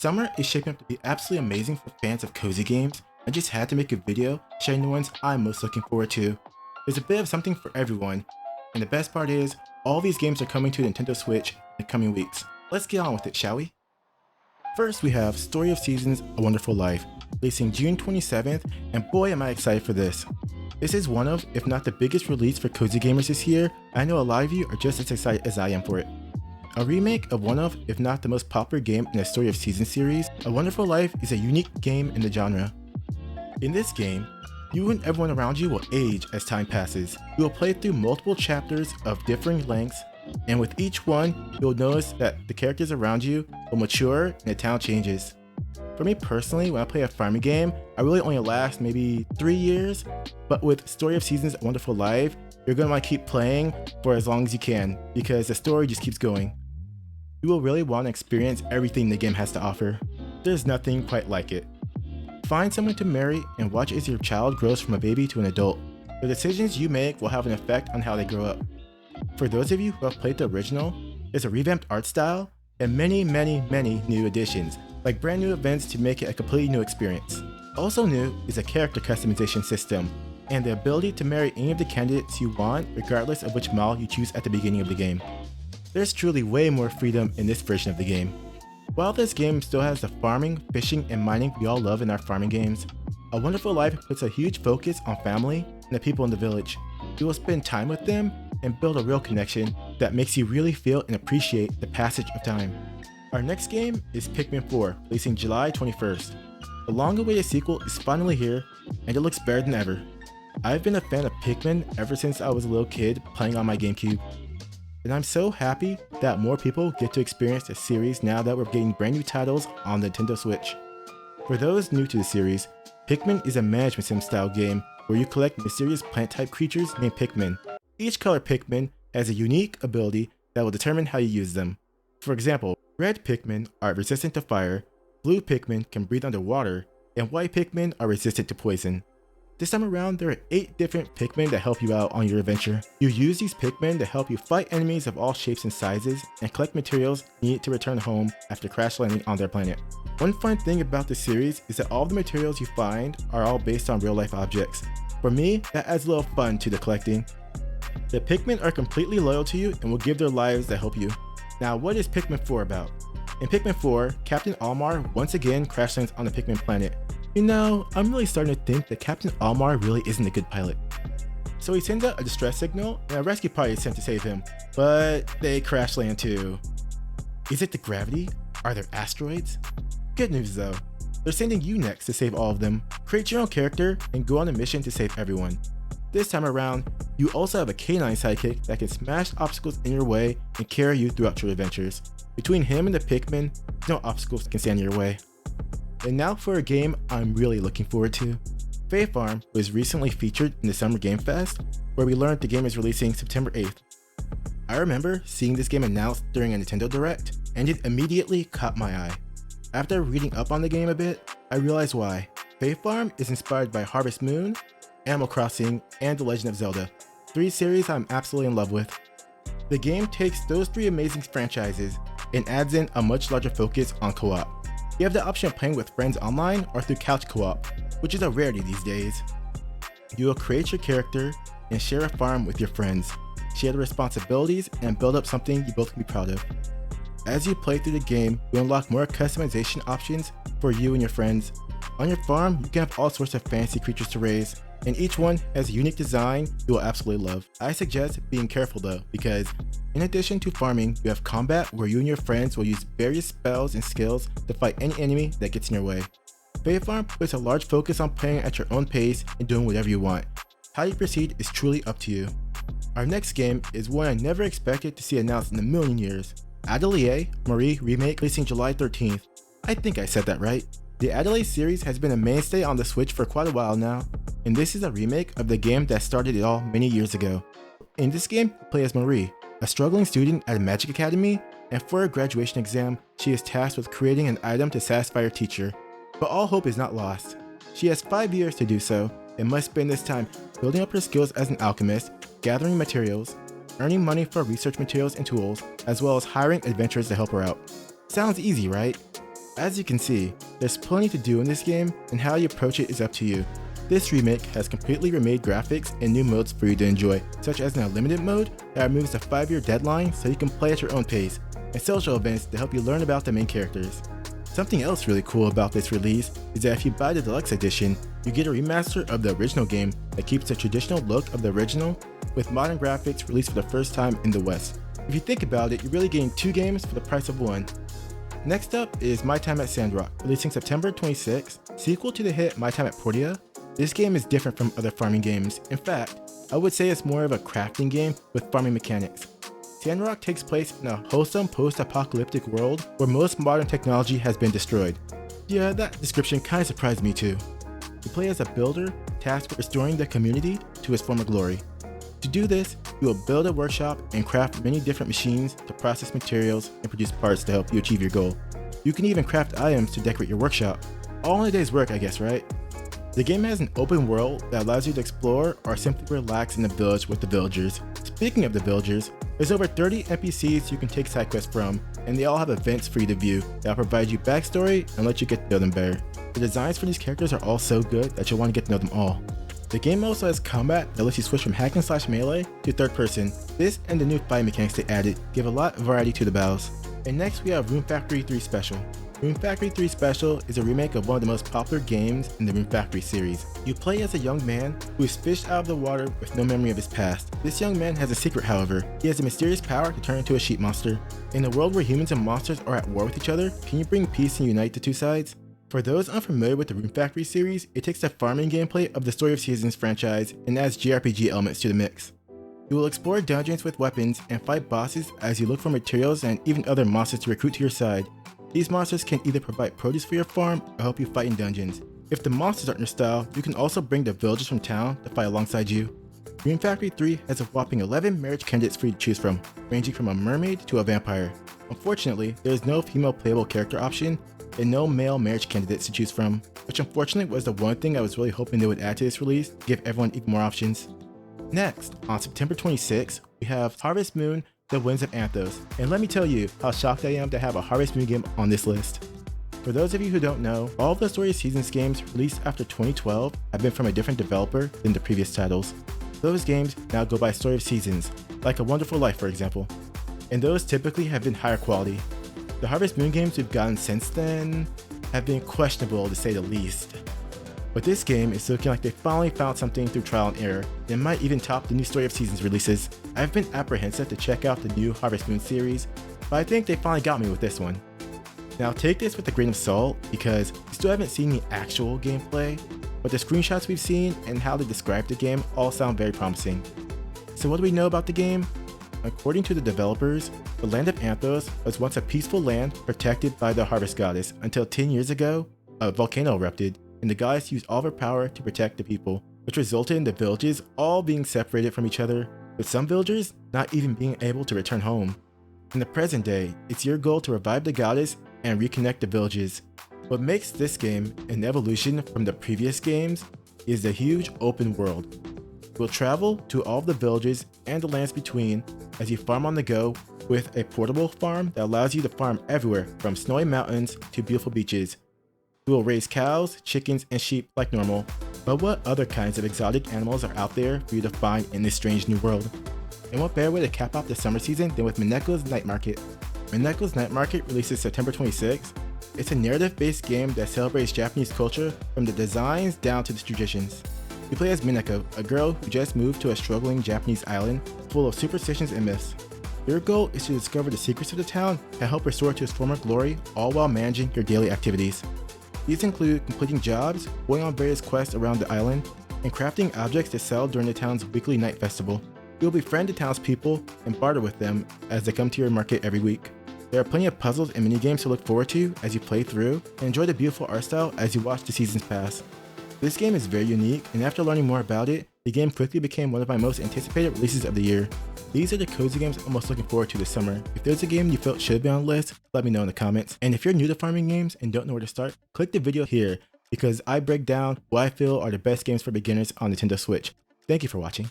Summer is shaping up to be absolutely amazing for fans of cozy games. I just had to make a video sharing the ones I'm most looking forward to. There's a bit of something for everyone, and the best part is, all these games are coming to Nintendo Switch in the coming weeks. Let's get on with it, shall we? First we have Story of Seasons: A Wonderful Life, releasing June 27th, and boy am I excited for this. This is one of, if not the biggest release for cozy gamers this year. I know a lot of you are just as excited as I am for it. A remake of one of, if not the most popular game in the Story of Seasons series, A Wonderful Life is a unique game in the genre. In this game, you and everyone around you will age as time passes. You will play through multiple chapters of differing lengths, and with each one, you'll notice that the characters around you will mature and the town changes. For me personally, when I play a farming game, I really only last maybe 3 years, but with Story of Seasons: A Wonderful Life, you're going to want to keep playing for as long as you can, because the story just keeps going. You will really want to experience everything the game has to offer. There's nothing quite like it. Find someone to marry and watch as your child grows from a baby to an adult. The decisions you make will have an effect on how they grow up. For those of you who have played the original, there's a revamped art style and many new additions, like brand new events to make it a completely new experience. Also new is a character customization system, and the ability to marry any of the candidates you want regardless of which model you choose at the beginning of the game. There's truly way more freedom in this version of the game. While this game still has the farming, fishing, and mining we all love in our farming games, A Wonderful Life puts a huge focus on family and the people in the village. You will spend time with them and build a real connection that makes you really feel and appreciate the passage of time. Our next game is Pikmin 4, releasing July 21st. The long-awaited sequel is finally here, and it looks better than ever. I've been a fan of Pikmin ever since I was a little kid playing on my GameCube. And I'm so happy that more people get to experience the series now that we're getting brand new titles on the Nintendo Switch. For those new to the series, Pikmin is a management sim style game where you collect mysterious plant type creatures named Pikmin. Each color Pikmin has a unique ability that will determine how you use them. For example, red Pikmin are resistant to fire, blue Pikmin can breathe underwater, and white Pikmin are resistant to poison. This time around, there are 8 different Pikmin that help you out on your adventure. You use these Pikmin to help you fight enemies of all shapes and sizes, and collect materials needed to return home after crash landing on their planet. One fun thing about this series is that all the materials you find are all based on real life objects. For me, that adds a little fun to the collecting. The Pikmin are completely loyal to you and will give their lives to help you. Now, what is Pikmin 4 about? In Pikmin 4, Captain Almar once again crash lands on the Pikmin planet. You know, I'm really starting to think that Captain Almar really isn't a good pilot. So he sends out a distress signal and a rescue party is sent to save him, but they crash land too. Is it the gravity? Are there asteroids? Good news though, they're sending you next to save all of them. Create your own character and go on a mission to save everyone. This time around, you also have a canine sidekick that can smash obstacles in your way and carry you throughout your adventures. Between him and the Pikmin, no obstacles can stand in your way. And now for a game I'm really looking forward to. Fae Farm was recently featured in the Summer Game Fest, where we learned the game is releasing September 8th. I remember seeing this game announced during a Nintendo Direct, and it immediately caught my eye. After reading up on the game a bit, I realized why. Fae Farm is inspired by Harvest Moon, Animal Crossing, and The Legend of Zelda, 3 series I'm absolutely in love with. The game takes those 3 amazing franchises and adds in a much larger focus on co-op. You have the option of playing with friends online or through couch co-op, which is a rarity these days. You will create your character and share a farm with your friends, share the responsibilities, and build up something you both can be proud of. As you play through the game, you unlock more customization options for you and your friends. On your farm, you can have all sorts of fancy creatures to raise, and each one has a unique design you will absolutely love. I suggest being careful though, because in addition to farming, you have combat where you and your friends will use various spells and skills to fight any enemy that gets in your way. Fae Farm puts a large focus on playing at your own pace and doing whatever you want. How you proceed is truly up to you. Our next game is one I never expected to see announced in a million years. Atelier Marie Remake, releasing July 13th. I think I said that right. The Atelier series has been a mainstay on the Switch for quite a while now, and this is a remake of the game that started it all many years ago. In this game, you play as Marie, a struggling student at a magic academy, and for her graduation exam, she is tasked with creating an item to satisfy her teacher. But all hope is not lost. She has 5 years to do so, and must spend this time building up her skills as an alchemist, gathering materials, earning money for research materials and tools, as well as hiring adventurers to help her out. Sounds easy, right? As you can see, there's plenty to do in this game, and how you approach it is up to you. This remake has completely remade graphics and new modes for you to enjoy, such as an unlimited mode that removes the 5-year deadline so you can play at your own pace, and social events to help you learn about the main characters. Something else really cool about this release is that if you buy the deluxe edition, you get a remaster of the original game that keeps the traditional look of the original with modern graphics released for the first time in the West. If you think about it, you're really getting 2 games for the price of 1. Next up is My Time at Sandrock, releasing September 26th. Sequel to the hit My Time at Portia, this game is different from other farming games. In fact, I would say it's more of a crafting game with farming mechanics. Sandrock takes place in a wholesome post-apocalyptic world where most modern technology has been destroyed. Yeah, that description kinda surprised me too. You play as a builder tasked with restoring the community to its former glory. To do this, you will build a workshop and craft many different machines to process materials and produce parts to help you achieve your goal. You can even craft items to decorate your workshop. All in a day's work, I guess, right? The game has an open world that allows you to explore or simply relax in the village with the villagers. Speaking of the villagers, there's over 30 NPCs you can take side quests from, and they all have events for you to view that will provide you backstory and let you get to know them better. The designs for these characters are all so good that you'll want to get to know them all. The game also has combat that lets you switch from hack and slash melee to third person. This and the new fight mechanics they added give a lot of variety to the battles. And next we have Rune Factory 3 Special. Rune Factory 3 Special is a remake of one of the most popular games in the Rune Factory series. You play as a young man who is fished out of the water with no memory of his past. This young man has a secret, however. He has a mysterious power to turn into a sheep monster. In a world where humans and monsters are at war with each other, can you bring peace and unite the two sides? For those unfamiliar with the Rune Factory series, it takes the farming gameplay of the Story of Seasons franchise and adds JRPG elements to the mix. You will explore dungeons with weapons and fight bosses as you look for materials and even other monsters to recruit to your side. These monsters can either provide produce for your farm or help you fight in dungeons. If the monsters aren't your style, you can also bring the villagers from town to fight alongside you. Rune Factory 3 has a whopping 11 marriage candidates for you to choose from, ranging from a mermaid to a vampire. Unfortunately, there is no female playable character option and no male marriage candidates to choose from, which unfortunately was the one thing I was really hoping they would add to this release to give everyone even more options. Next, on September 26th, we have Harvest Moon: The Winds of Anthos, and let me tell you how shocked I am to have a Harvest Moon game on this list. For those of you who don't know, all of the Story of Seasons games released after 2012 have been from a different developer than the previous titles. Those games now go by Story of Seasons, like A Wonderful Life for example, and those typically have been higher quality. The Harvest Moon games we've gotten since then have been questionable to say the least. But this game is looking like they finally found something through trial and error, and might even top the new Story of Seasons releases. I've been apprehensive to check out the new Harvest Moon series, but I think they finally got me with this one. Now take this with a grain of salt, because we still haven't seen the actual gameplay, but the screenshots we've seen and how they describe the game all sound very promising. So what do we know about the game? According to the developers, the land of Anthos was once a peaceful land protected by the harvest goddess until 10 years ago, a volcano erupted, and the goddess used all of her power to protect the people, which resulted in the villages all being separated from each other, with some villagers not even being able to return home. In the present day, it's your goal to revive the goddess and reconnect the villages. What makes this game an evolution from the previous games is the huge open world. You will travel to all of the villages and the lands between as you farm on the go with a portable farm that allows you to farm everywhere from snowy mountains to beautiful beaches. You will raise cows, chickens, and sheep like normal, but what other kinds of exotic animals are out there for you to find in this strange new world? And what better way to cap off the summer season than with Mineko's Night Market? Mineko's Night Market releases September 26th. It's a narrative-based game that celebrates Japanese culture from the designs down to the traditions. You play as Mineko, a girl who just moved to a struggling Japanese island full of superstitions and myths. Your goal is to discover the secrets of the town and help restore it to its former glory, all while managing your daily activities. These include completing jobs, going on various quests around the island, and crafting objects to sell during the town's weekly night festival. You'll befriend the townspeople and barter with them as they come to your market every week. There are plenty of puzzles and minigames to look forward to as you play through, and enjoy the beautiful art style as you watch the seasons pass. This game is very unique, and after learning more about it, the game quickly became one of my most anticipated releases of the year. These are the cozy games I'm most looking forward to this summer. If there's a game you felt should be on the list, let me know in the comments. And if you're new to farming games and don't know where to start, click the video here, because I break down what I feel are the best games for beginners on Nintendo Switch. Thank you for watching.